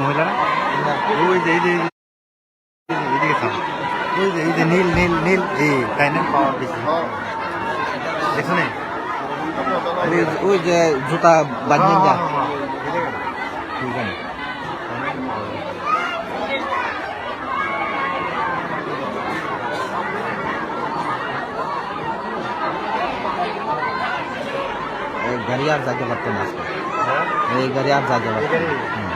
মহিলারা ওই যে এইদিকে থাম ওই যে নীল নীল নীল এই ডাইনাম পাওয়ার বেশি দেখছো না ওই যে জুতা বাঁধিয়ে যা ঠিক আছে गाड़ी आप जाके लगते हैं ये गाड़ी आप जाके लगते हैं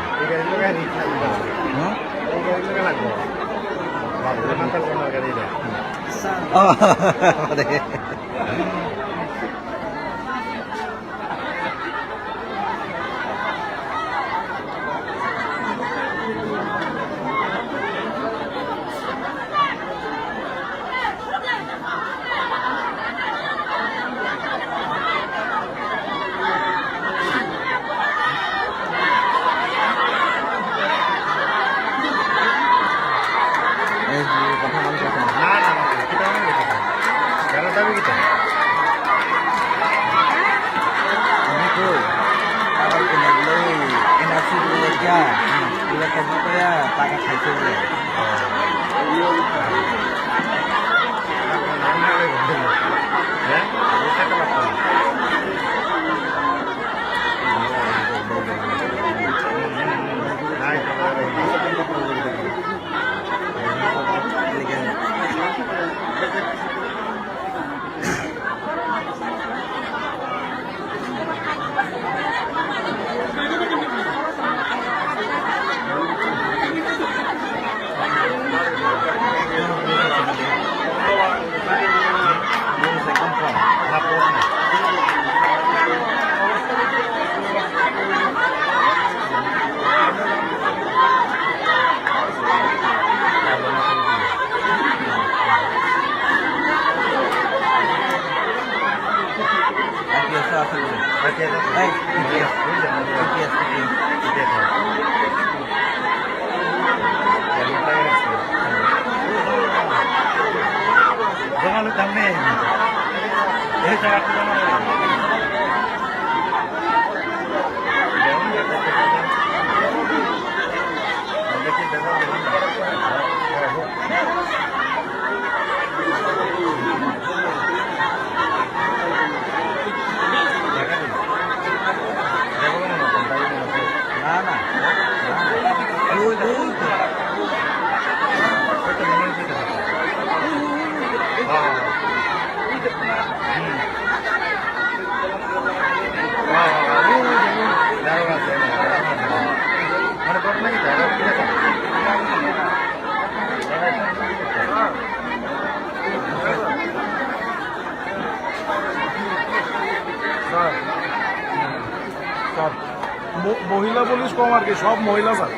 টাকা খাইতে বলে মহিলা পুলিশ কম আর কি সব মহিলা স্যার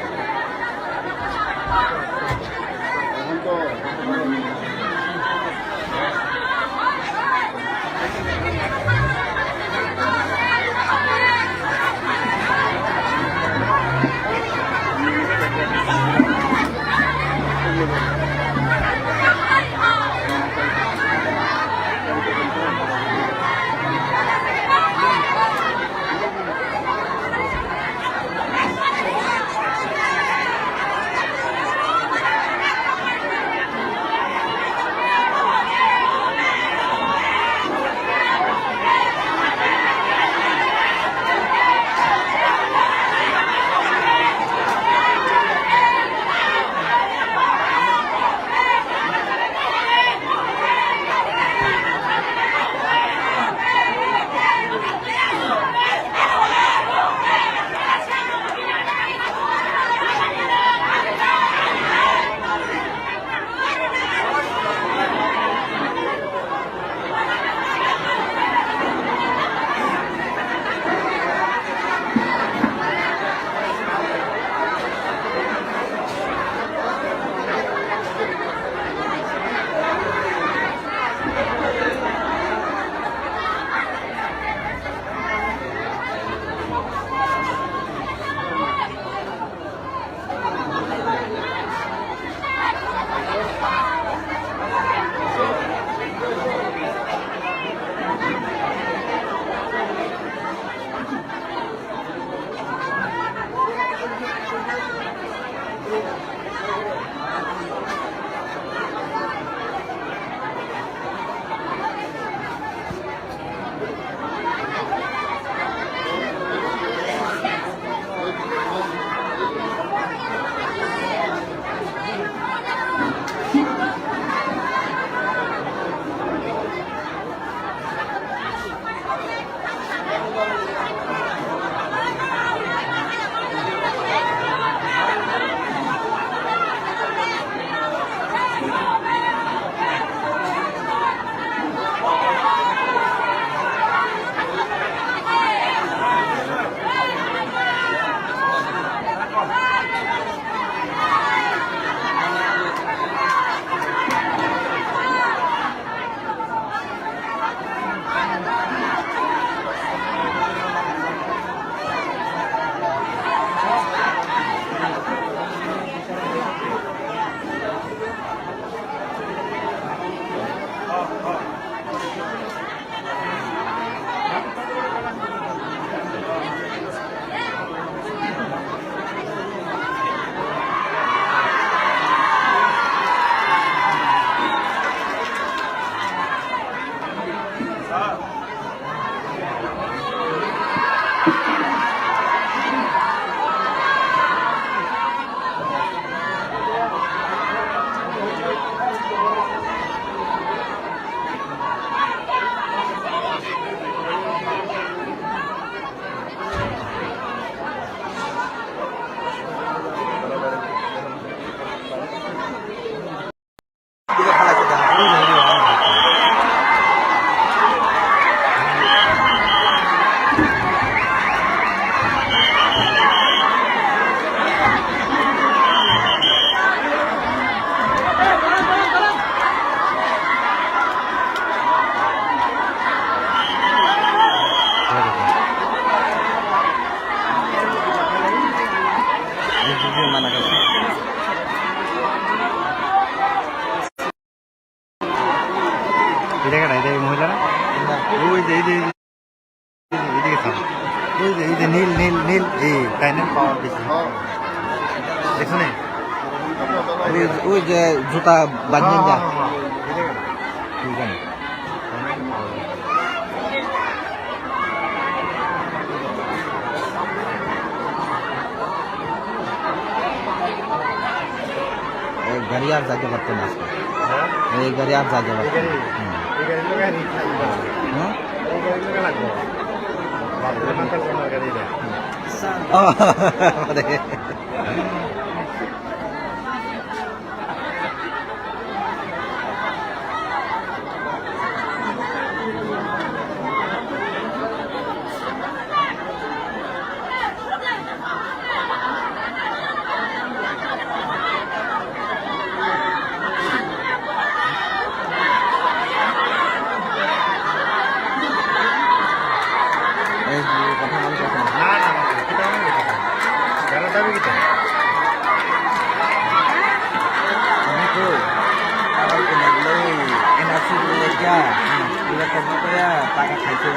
এদিকে খাও এই যে নীল নীল নীল এই ফাইনাল পাওয়ার বেশি দেখছো না ওই যে জুতা বাঁধলেন যা ঠিক আছে গাড়ি আর যাইতে পারতো না এই গাড়ি আর যাইতে পারতো টাকা খাইতে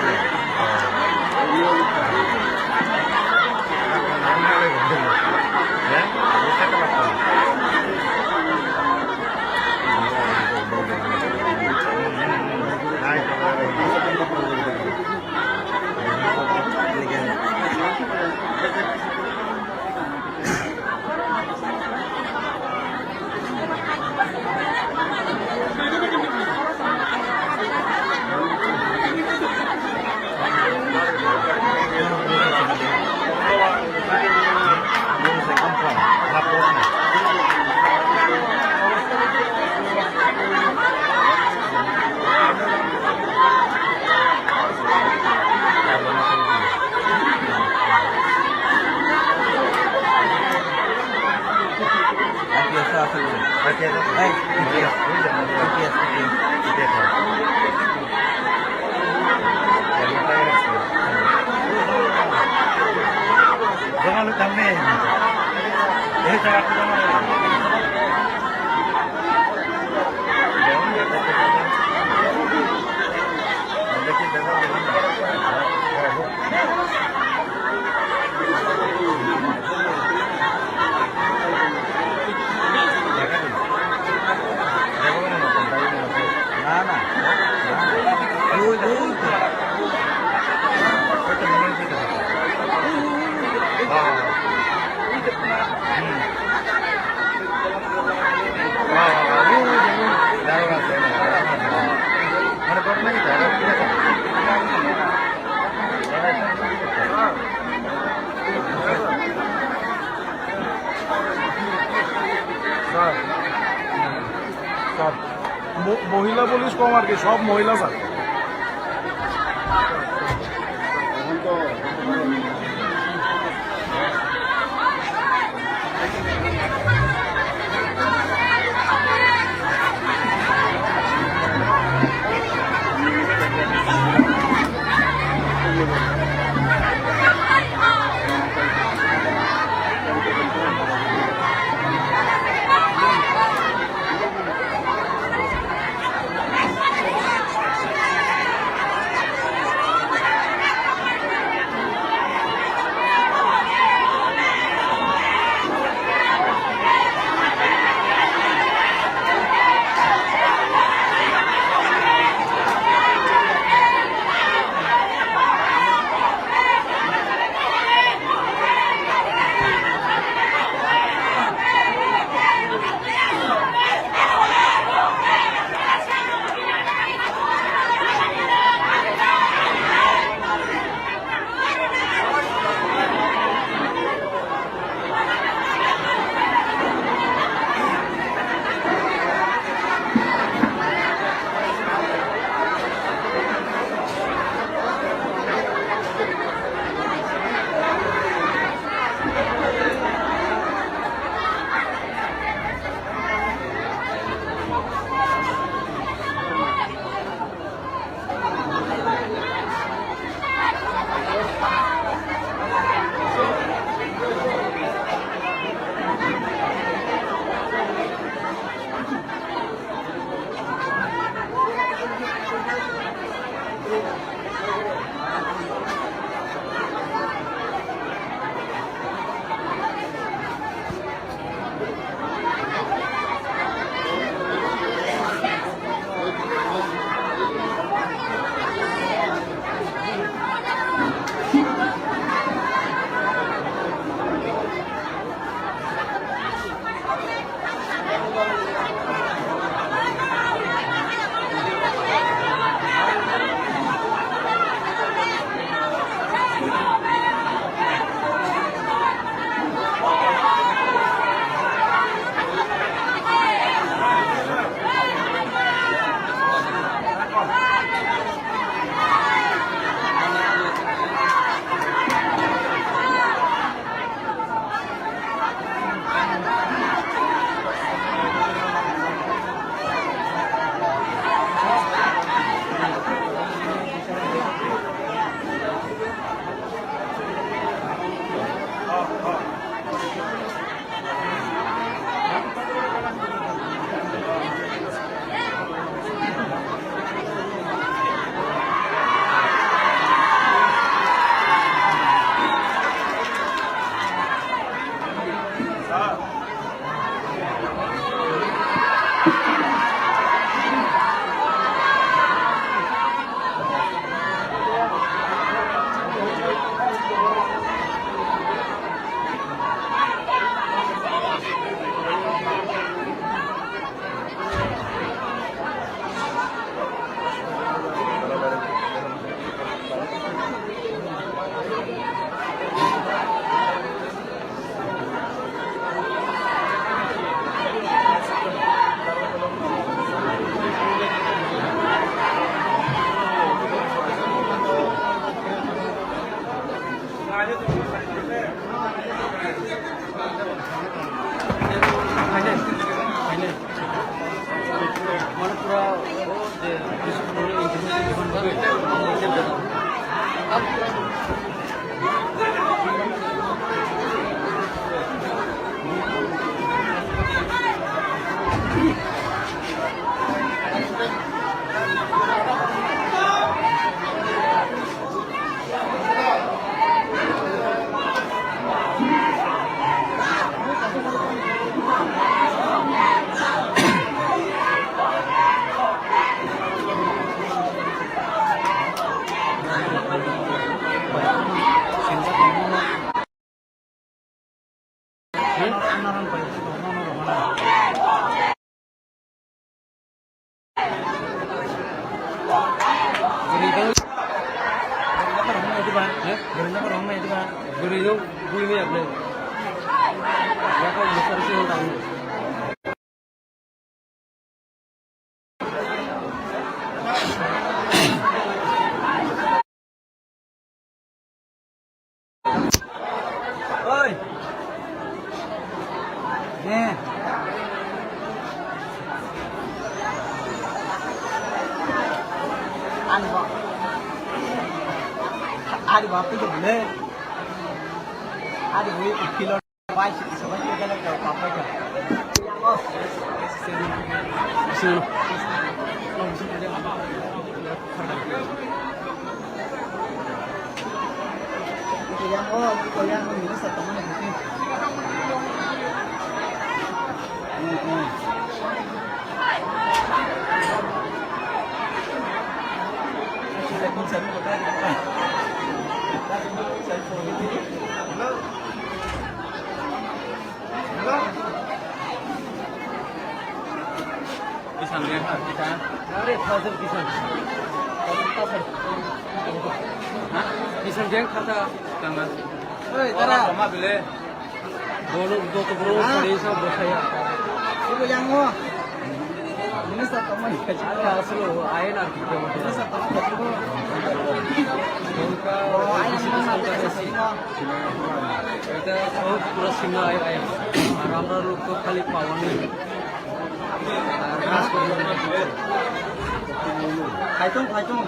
জমালো সামনে এই জায়গাটা জমালো দেখি দেখা না না মহিলা পুলিশ কম আর কি, সব মহিলা sir. Oi. Nè. Ăn vào. Ăn vào cái gì lên. Ăn với 1 kilo quay chỉ số bao nhiêu cái cặp bây giờ. Xin. Kaya mo minus sa tama na dito. Saya pun selalu berkata, saya pun ini. Hello. Hello. Kisan lihat kita. Ada 1000 kisan. किसान bank खाता कहाँ? Oi, tara. Sama beli. Dulu dua keburu tadi saya berkaya. Ibu yang mo. Minus sa tama ni kacau. Ada asal air nak kita macam. Minus sa tama kacau. Uनका Ayam mana ada sa imo. kita सब पूरा सिंगा air ayam. Ramra लोग को खाली पावन नहीं. खास कर Kaitung.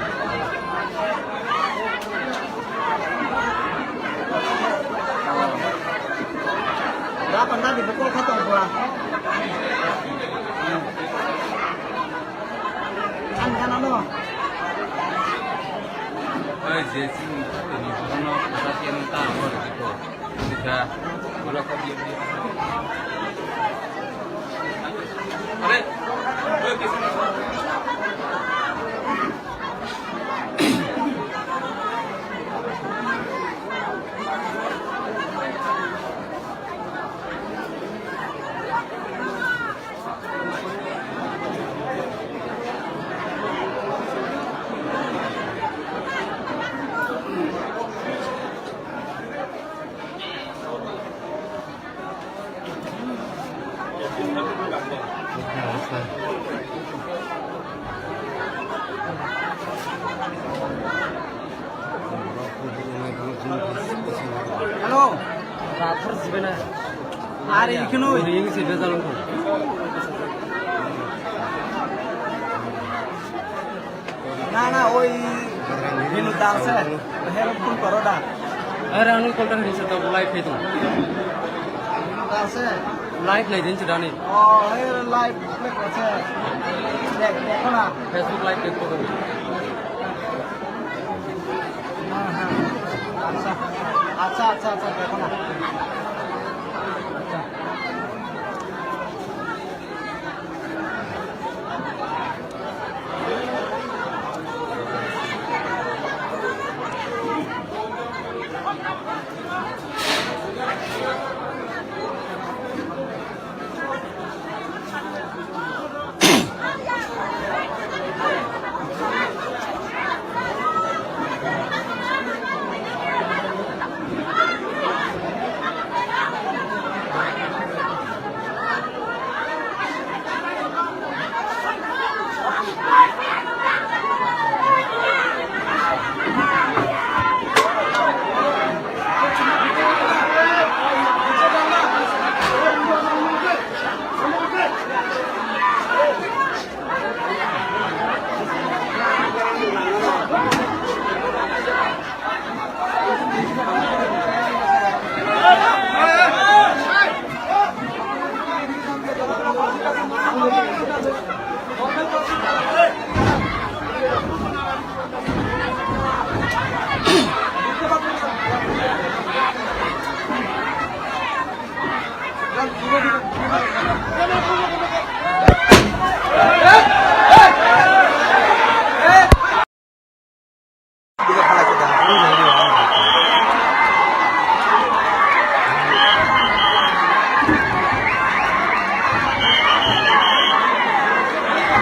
Berapa tadi betul kaitung gua? Kan ano? Jesi ini puno perhatian utama gitu. Sudah berapa dia? Ada. Halo. Raper sebenarnya. Hari ikunu. Ini sih dah jalan tu. Na oi. Minu dansa. Help pun karo da. Air anu koltan ni satu live itu. Dansa. Live नहीं दिन चढ़ा नहीं. Oh, here live click আছে. দেখো না. Facebook live देखो तो. আচ্ছা দেখো না.